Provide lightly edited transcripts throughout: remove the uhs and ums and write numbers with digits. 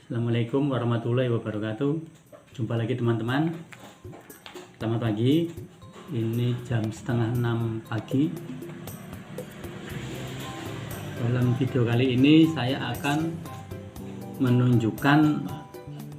Assalamualaikum warahmatullahi wabarakatuh. Jumpa lagi teman-teman. Selamat pagi. Ini jam setengah 6 pagi. Dalam video kali ini saya akan menunjukkan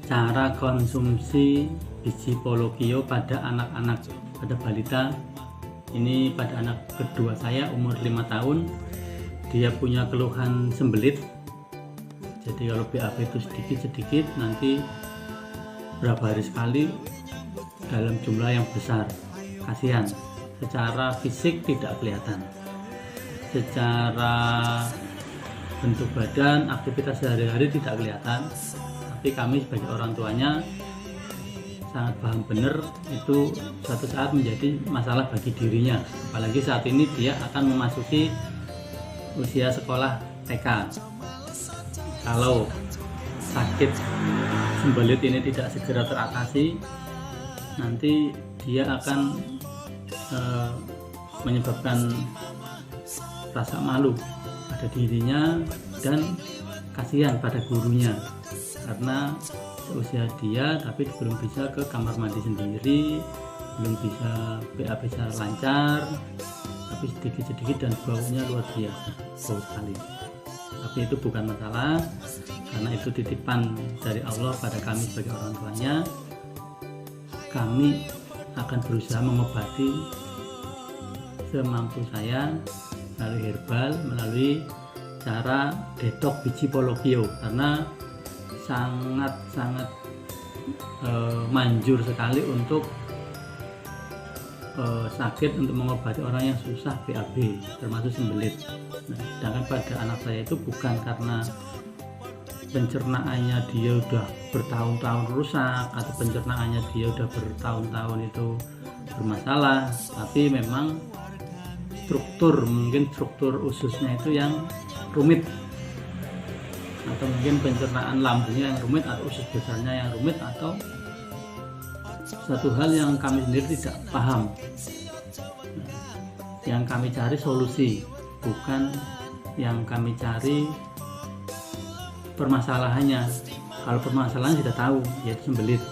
cara konsumsi biji polokio pada anak-anak, pada balita. Ini pada anak kedua saya, umur 5 tahun. Dia punya keluhan sembelit. Jadi kalau BAB itu sedikit-sedikit, nanti berapa hari sekali dalam jumlah yang besar. Kasihan, secara fisik tidak kelihatan, secara bentuk badan, aktivitas sehari-hari tidak kelihatan. Tapi kami sebagai orang tuanya sangat paham benar itu suatu saat menjadi masalah bagi dirinya. Apalagi saat ini dia akan memasuki usia sekolah TK. Kalau sakit sembelit ini tidak segera teratasi, nanti dia akan menyebabkan rasa malu pada dirinya dan kasihan pada gurunya, karena seusia dia tapi belum bisa ke kamar mandi sendiri, belum bisa BAB secara lancar, tapi sedikit-sedikit dan baunya luar biasa, bau sekali. Tapi itu bukan masalah, karena itu titipan dari Allah pada kami sebagai orang tuanya. Kami akan berusaha mengobati semampu saya melalui herbal, melalui cara detok biji polokio, karena sangat-sangat manjur sekali untuk sakit, untuk mengobati orang yang susah BAB termasuk sembelit. Nah, sedangkan pada anak saya itu bukan karena pencernaannya dia udah bertahun-tahun rusak atau pencernaannya dia udah bertahun-tahun itu bermasalah, tapi memang mungkin struktur ususnya itu yang rumit, atau mungkin pencernaan lambungnya yang rumit, atau usus besarnya yang rumit, atau satu hal yang kami sendiri tidak paham. Yang kami cari solusi, bukan yang kami cari permasalahannya. Kalau permasalahannya sudah tahu, yaitu sembelit.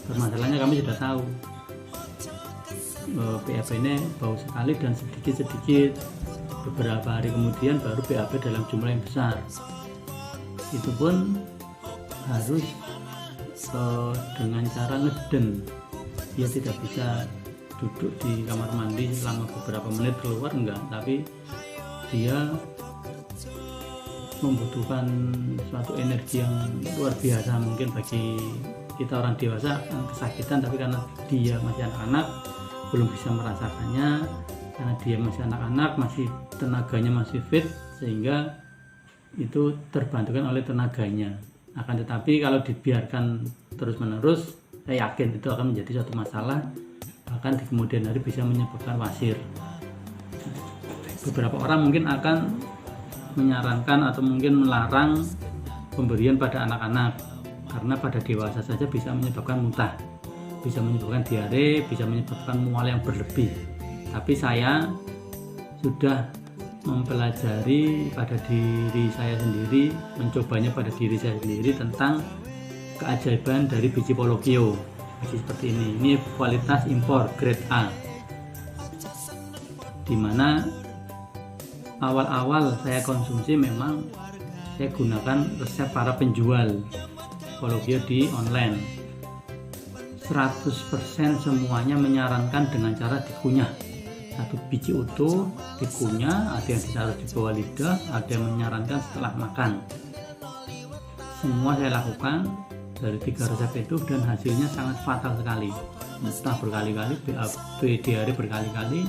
Permasalahannya kami sudah tahu. BAB ini bau sekali dan sedikit-sedikit. Beberapa hari kemudian baru BAB dalam jumlah yang besar. Itu pun harus dengan cara ngeden. Dia tidak bisa duduk di kamar mandi selama beberapa menit keluar, enggak, tapi dia membutuhkan suatu energi yang luar biasa. Mungkin bagi kita orang dewasa akan kesakitan, tapi karena dia masih anak-anak belum bisa merasakannya, karena dia masih anak-anak, masih tenaganya masih fit, sehingga itu terbantukan oleh tenaganya. Akan tetapi kalau dibiarkan terus-menerus, saya yakin itu akan menjadi suatu masalah, bahkan di kemudian hari bisa menyebabkan wasir. Beberapa orang mungkin akan menyarankan atau mungkin melarang pemberian pada anak-anak, karena pada dewasa saja bisa menyebabkan muntah, bisa menyebabkan diare, bisa menyebabkan mual yang berlebih. Tapi saya sudah mempelajari pada diri saya sendiri, mencobanya pada diri saya sendiri tentang keajaiban dari biji polokio. Biji seperti ini kualitas impor grade A, dimana awal-awal saya konsumsi memang saya gunakan resep para penjual polokio di online. 100% semuanya menyarankan dengan cara dikunyah. Satu biji utuh dikunyah, ada yang ditaruh di bawah lidah, ada yang menyarankan setelah makan. Semua saya lakukan dari 3 resep itu dan hasilnya sangat fatal sekali. Muntah berkali-kali, BAB diare berkali-kali,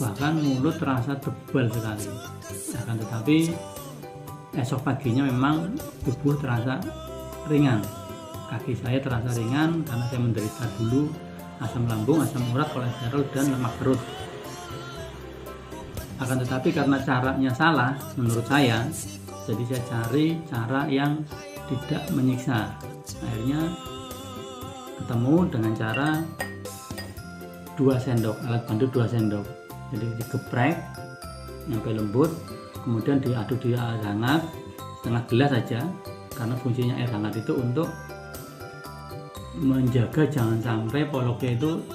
bahkan mulut terasa tebal sekali. Akan tetapi esok paginya memang tubuh terasa ringan, kaki saya terasa ringan karena saya menderita dulu asam lambung, asam urat, kolesterol, dan lemak perut. Akan tetapi karena caranya salah menurut saya, jadi saya cari cara yang tidak menyiksa. Akhirnya ketemu dengan cara 2 sendok, alat bantu 2 sendok. Jadi digeprek sampai lembut, kemudian diaduk di air hangat setengah gelas saja, karena fungsinya air hangat itu untuk menjaga jangan sampai poloknya itu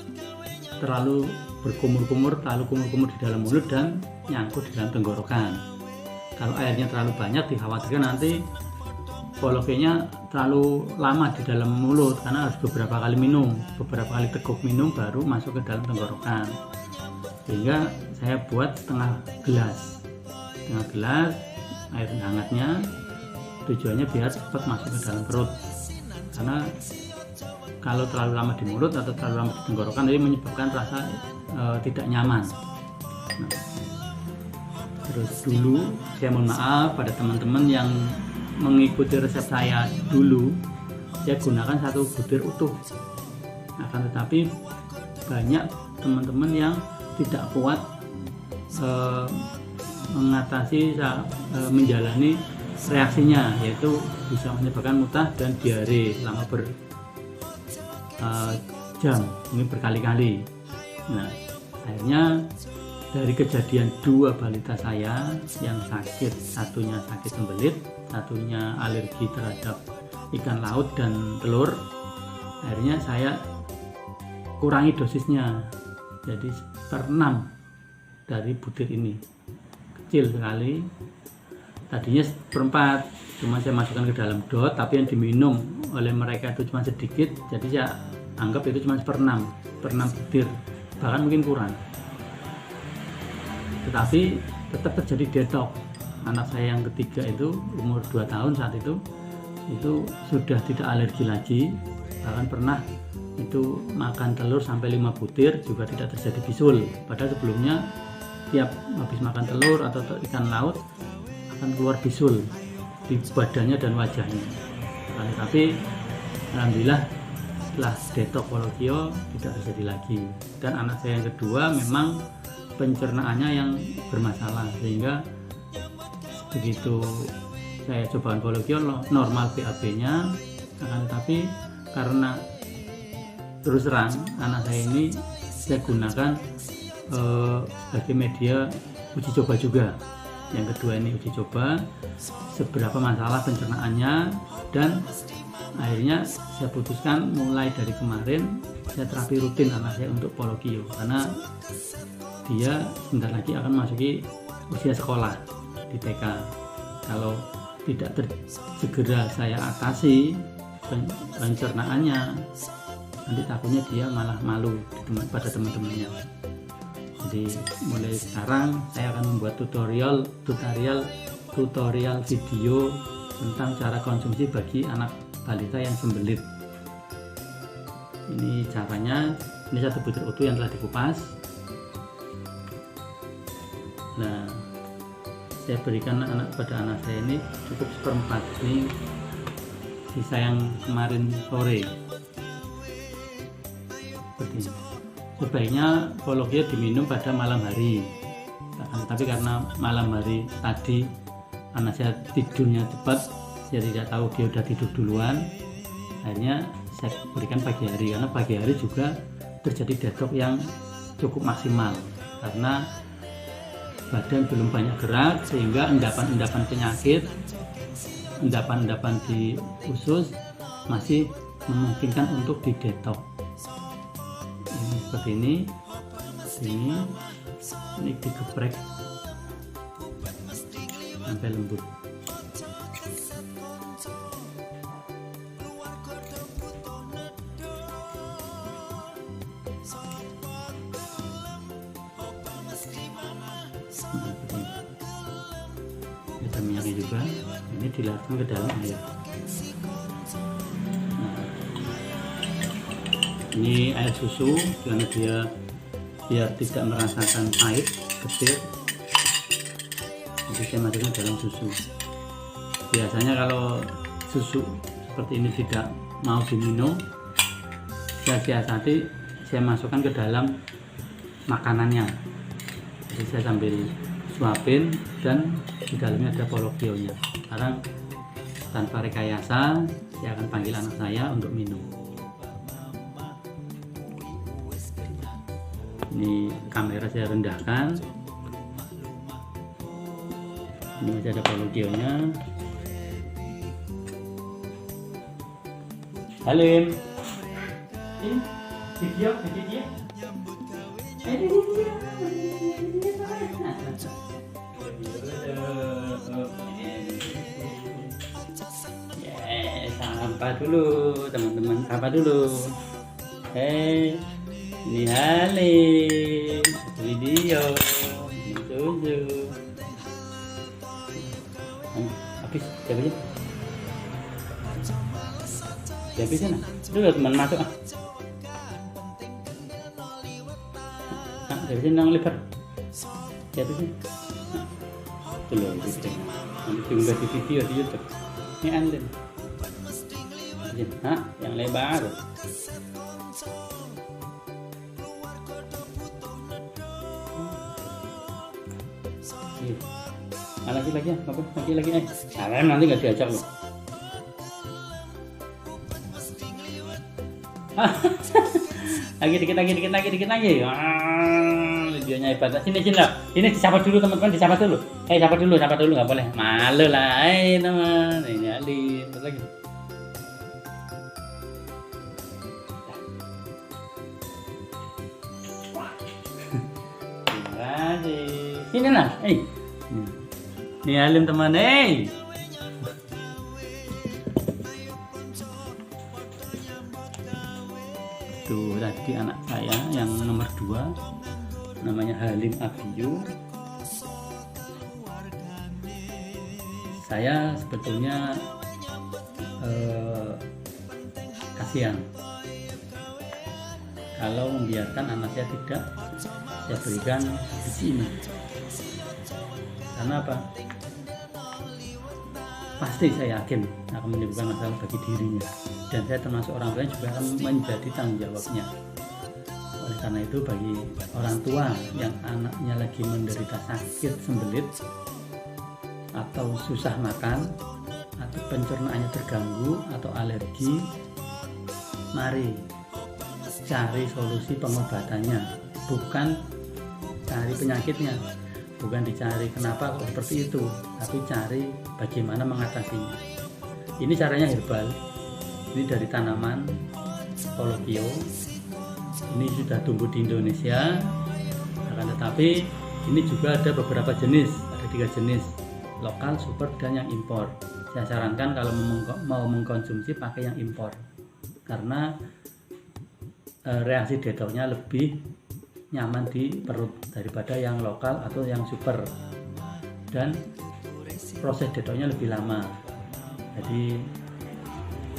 terlalu berkumur-kumur, di dalam mulut dan nyangkut di dalam tenggorokan. Kalau airnya terlalu banyak, dikhawatirkan nanti poloknya terlalu lama di dalam mulut, karena harus beberapa kali teguk minum baru masuk ke dalam tenggorokan. Sehingga saya buat setengah gelas air hangatnya, tujuannya biar cepat masuk ke dalam perut, karena kalau terlalu lama di mulut atau terlalu lama di tenggorokan ini menyebabkan rasa tidak nyaman. Nah, terus dulu saya mohon maaf pada teman-teman yang mengikuti resep saya dulu, saya gunakan 1 butir utuh. Akan tetapi banyak teman-teman yang tidak kuat mengatasi menjalani reaksinya, yaitu bisa menyebabkan muntah dan diare selama jam, mungkin berkali-kali. Nah, akhirnya dari kejadian 2 balita saya yang sakit, satunya sakit sembelit, satunya alergi terhadap ikan laut dan telur, akhirnya saya kurangi dosisnya jadi 1/6 dari butir ini, kecil sekali. Tadinya 1/4, cuma saya masukkan ke dalam dot, tapi yang diminum oleh mereka itu cuma sedikit, jadi saya anggap itu cuma 1/6 butir, bahkan mungkin kurang. Tetapi tetap terjadi detox. Anak saya yang ketiga itu umur 2 tahun saat itu sudah tidak alergi lagi, bahkan pernah itu makan telur sampai 5 butir juga tidak terjadi bisul, padahal sebelumnya tiap habis makan telur atau ikan laut akan keluar bisul di badannya dan wajahnya. Tapi alhamdulillah setelah detox polokio tidak terjadi lagi. Dan anak saya yang kedua memang pencernaannya yang bermasalah, sehingga begitu saya cobaan polokio normal BAB-nya, tetapi karena terus terang anak saya ini saya gunakan sebagai media uji coba juga. Yang kedua ini uji coba seberapa masalah pencernaannya, dan akhirnya saya putuskan mulai dari kemarin saya terapi rutin anak saya untuk polokio, karena dia sebentar lagi akan masuki usia sekolah di TK. Kalau tidak segera saya atasi pencernaannya, nanti takutnya dia malah malu pada teman-temannya. Jadi mulai sekarang saya akan membuat tutorial video tentang cara konsumsi bagi anak balita yang sembelit. Ini caranya, ini 1 butir utuh yang telah dikupas. Nah, saya berikan pada anak saya ini cukup 1/4, ini sisa yang kemarin sore. Seperti ini. Sebaiknya polokio diminum pada malam hari, tapi karena malam hari tadi anak saya tidurnya cepat, saya tidak tahu dia udah tidur duluan, akhirnya saya berikan pagi hari, karena pagi hari juga terjadi detox yang cukup maksimal karena badan belum banyak gerak, sehingga endapan-endapan penyakit, endapan-endapan di usus masih memungkinkan untuk didetox. Ini seperti ini digeprek sampai lembut. Ada minyaknya juga, ini dilarutkan ke dalam air. Ini air susu, karena dia biar tidak merasakan pahit, getir, jadi saya masukkan dalam susu. Biasanya kalau susu seperti ini tidak mau diminum, saya siasati, saya masukkan ke dalam makanannya. Jadi saya sambil suapin, dan di dalamnya ada polokionya. Sekarang tanpa rekayasa, saya akan panggil anak saya untuk minum. Ini kamera saya rendahkan, ini masih ada polokionya. Halim. Ini video dia. Sapa dulu teman-teman, sapa dulu. Ini Halim, video, ini Suzu. Habis, habisin lah. Dulu teman masuk ah. Habisin nang lebar. Habisin. Tuh loh, nanti diunggah di video di YouTube. Ini Andin. Yang lebar. Lagi apa? Lagi. Nanti nggak diajak loh. Lagi dikit lagi. Videonya hebat. Sini lah. Ini disapa dulu teman-teman, disapa dulu. Sapa dulu nggak boleh. Malu lah, teman. Ini Ali, lagi. Sini lah, Ini Halim teman, Tuh tadi anak saya yang nomor 2 namanya Halim Abiyu. Saya sebetulnya kasihan kalau membiarkan anak saya tidak saya berikan biji ini. Karena apa? Pasti saya yakin akan menimbulkan masalah bagi dirinya, dan saya termasuk orang tua juga akan menjadi tanggung jawabnya. Oleh karena itu, bagi orang tua yang anaknya lagi menderita sakit sembelit atau susah makan atau pencernaannya terganggu atau alergi, mari cari solusi pengobatannya, bukan cari penyakitnya, bukan dicari kenapa kok seperti itu, tapi cari bagaimana mengatasinya. Ini caranya herbal. Ini dari tanaman Polokio. Ini sudah tumbuh di Indonesia, akan tetapi ini juga ada beberapa jenis, ada 3 jenis, lokal, super, dan yang impor. Saya sarankan kalau mau mengkonsumsi pakai yang impor, karena reaksi detoksnya lebih nyaman di perut daripada yang lokal atau yang super, dan proses detoksnya lebih lama. Jadi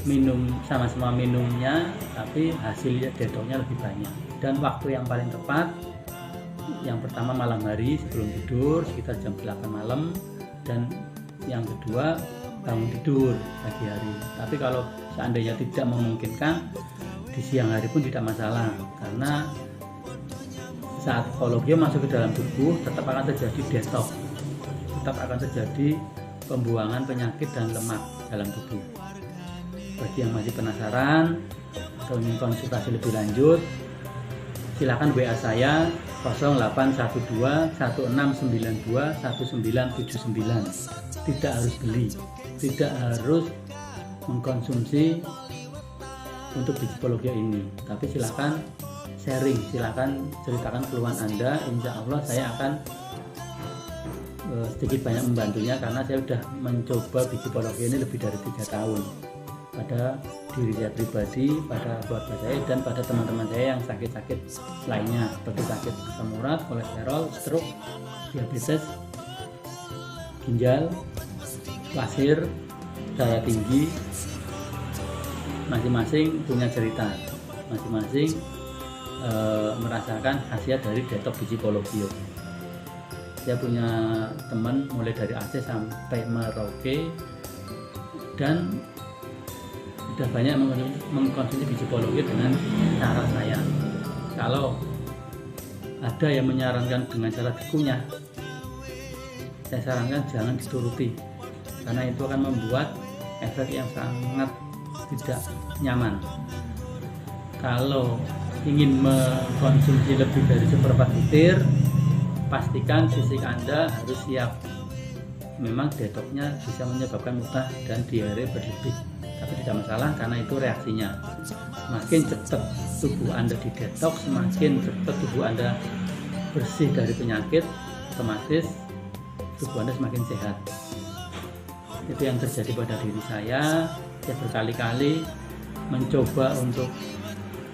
minum sama-sama minumnya, tapi hasil detoksnya lebih banyak. Dan waktu yang paling tepat, yang pertama malam hari sebelum tidur sekitar jam 8 malam, dan yang kedua bangun tidur pagi hari. Tapi kalau seandainya tidak memungkinkan, di siang hari pun tidak masalah, karena saat Polokio masuk ke dalam tubuh tetap akan terjadi detox, tetap akan terjadi pembuangan penyakit dan lemak dalam tubuh. Bagi yang masih penasaran atau ingin konsultasi lebih lanjut, silakan WA saya 0812 1692 1979. Tidak harus beli, tidak harus mengkonsumsi untuk biji Polokio ini, tapi silakan sharing, silakan ceritakan keluhan Anda. Insya Allah saya akan sedikit banyak membantunya, karena saya sudah mencoba biji Polokio ini lebih dari 3 tahun pada diri saya pribadi, pada keluarga saya, dan pada teman-teman saya yang sakit-sakit lainnya seperti sakit asam urat, kolesterol, stroke, diabetes, ginjal, wasir, darah tinggi. Masing-masing punya cerita, masing-masing merasakan khasiat dari detox biji Polokio. Saya punya teman mulai dari Aceh sampai Merauke, dan sudah banyak mengkonsumsi biji Polokio dengan cara saya. Kalau ada yang menyarankan dengan cara dikunyah, saya sarankan jangan dituruti, karena itu akan membuat efek yang sangat tidak nyaman. Kalau ingin mengkonsumsi lebih dari seperempat butir, pastikan fisik Anda harus siap. Memang detoksnya bisa menyebabkan muntah dan diare berlebih. tapi tidak masalah karena itu reaksinya. Semakin cepat tubuh Anda didetoks, semakin cepat tubuh Anda bersih dari penyakit, otomatis tubuh Anda semakin sehat. Itu yang terjadi pada diri saya. Saya berkali-kali mencoba untuk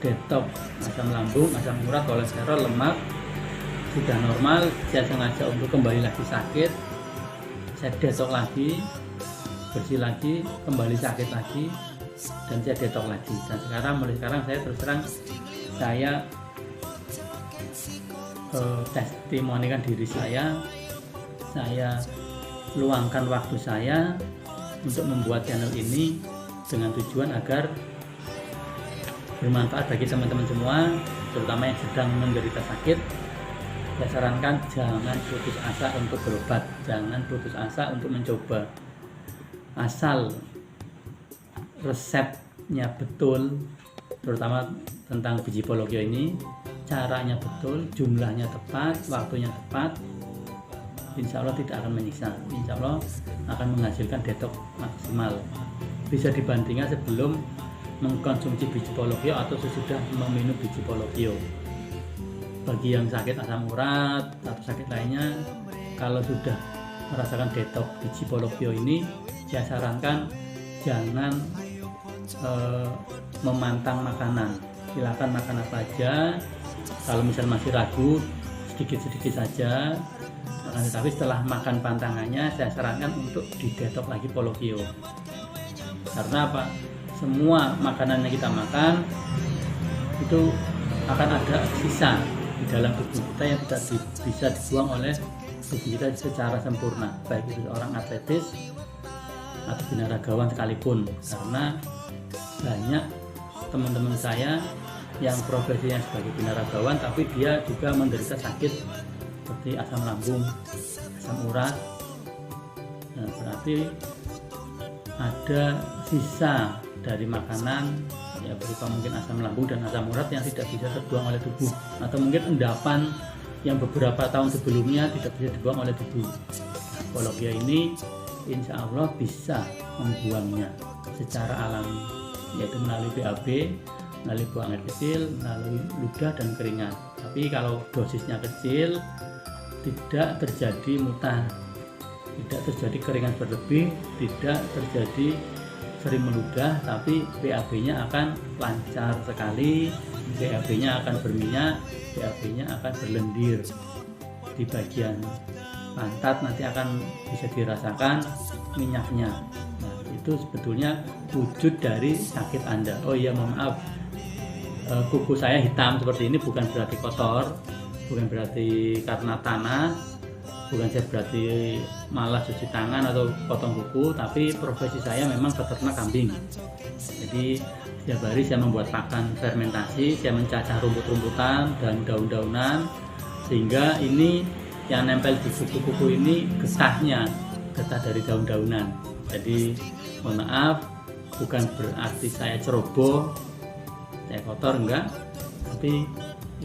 detoks asam lambung, asam urat, kolesterol, lemak sudah normal. Saya sengaja untuk kembali lagi sakit, saya detoks lagi, bersih lagi, kembali sakit lagi, dan saya detoks lagi. Dan mulai sekarang saya terus terang saya testimonikan diri saya luangkan waktu saya untuk membuat channel ini dengan tujuan agar bermanfaat bagi teman-teman semua, terutama yang sedang menderita sakit. Saya sarankan jangan putus asa untuk berobat, jangan putus asa untuk mencoba. Asal resepnya betul, terutama tentang biji polokio ini, caranya betul, jumlahnya tepat, waktunya tepat, insya Allah tidak akan menyiksa, insya Allah akan menghasilkan detoks maksimal. Bisa dibandingkan sebelum mengkonsumsi biji polokio atau sesudah meminum biji polokio. Bagi yang sakit asam urat atau sakit lainnya, kalau sudah merasakan detoks biji polokio ini, saya sarankan jangan memantang makanan. Silakan makan apa aja. Kalau misal masih ragu, sedikit-sedikit saja. Tapi setelah makan pantangannya, saya sarankan untuk didetoks lagi polokio. Karena apa? Semua makanan yang kita makan itu akan ada sisa di dalam tubuh kita yang tidak bisa dibuang oleh tubuh kita secara sempurna, baik itu orang atletis atau binaragawan sekalipun. Karena banyak teman-teman saya yang profesinya sebagai binaragawan tapi dia juga menderita sakit seperti asam lambung, asam urat. Nah, berarti ada sisa dari makanan ya, berupa mungkin asam lambung dan asam urat yang tidak bisa terbuang oleh tubuh, atau mungkin endapan yang beberapa tahun sebelumnya tidak bisa dibuang oleh tubuh. Polokio ini insya Allah bisa membuangnya secara alami, yaitu melalui BAB, melalui buang air kecil, melalui ludah dan keringat. Tapi kalau dosisnya kecil, tidak terjadi muntah, tidak terjadi keringat berlebih, tidak terjadi sering meludah, tapi BAB-nya akan lancar sekali, BAB-nya akan berminyak, BAB-nya akan berlendir di bagian pantat, nanti akan bisa dirasakan minyaknya. Nah, itu sebetulnya wujud dari sakit Anda. Oh iya, mohon maaf, kuku saya hitam seperti ini bukan berarti kotor, bukan berarti karena tanah, bukan saya berarti malah cuci tangan atau potong kuku, tapi profesi saya memang peternak kambing. Jadi setiap hari saya membuat pakan fermentasi, saya mencacah rumput-rumputan dan daun-daunan, sehingga ini yang nempel di kuku-kuku ini getahnya, getah dari daun-daunan. Jadi mohon maaf, bukan berarti saya ceroboh, saya kotor, enggak, tapi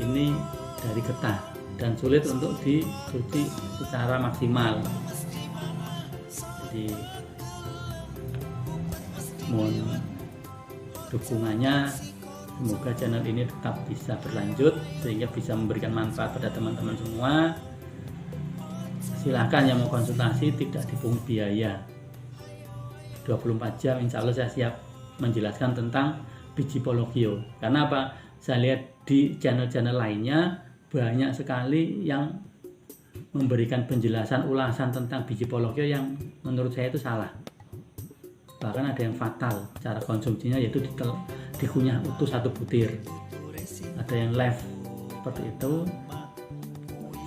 ini dari getah dan sulit untuk dicuci secara maksimal. Jadi mohon dukungannya, semoga channel ini tetap bisa berlanjut sehingga bisa memberikan manfaat pada teman-teman semua. Silakan yang mau konsultasi, tidak dipungut biaya, 24 jam insya Allah saya siap menjelaskan tentang biji polokio. Karena apa? Saya lihat di channel-channel lainnya banyak sekali yang memberikan penjelasan ulasan tentang biji polokio yang menurut saya itu salah. Bahkan ada yang fatal cara konsumsinya, yaitu dikunyah utuh satu butir. Ada yang live seperti itu.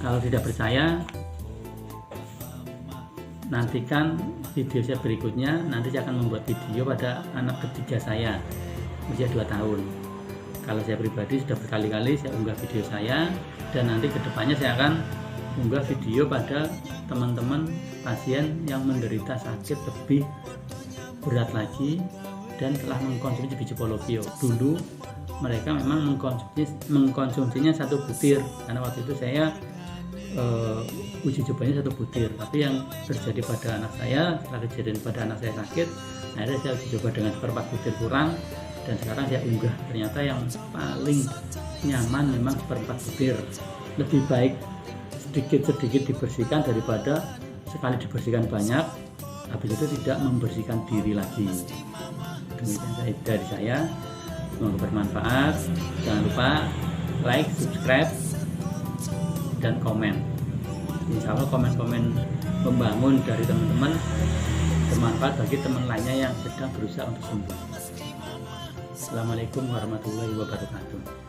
Kalau tidak percaya, nantikan video saya berikutnya. Nanti saya akan membuat video pada anak ketiga saya, usia 2 tahun. Kalau saya pribadi sudah berkali-kali saya unggah video saya, dan nanti kedepannya saya akan unggah video pada teman-teman pasien yang menderita sakit lebih berat lagi dan telah mengkonsumsi biji polokio. Dulu mereka memang mengkonsumsinya satu butir, karena waktu itu saya uji cobanya satu butir. Tapi yang terjadi pada anak saya, setelah kejadian pada anak saya sakit, Akhirnya saya coba dengan seperempat butir kurang, dan sekarang saya unggah, ternyata yang paling nyaman memang seperempat butir. Lebih baik sedikit-sedikit dibersihkan daripada sekali dibersihkan banyak, habis itu tidak membersihkan diri lagi. Demikian dari saya, semoga bermanfaat. Jangan lupa like, subscribe, dan komen. Insya Allah komen-komen membangun dari teman-teman bermanfaat bagi teman lainnya yang sedang berusaha untuk sembuh. Assalamualaikum warahmatullahi wabarakatuh.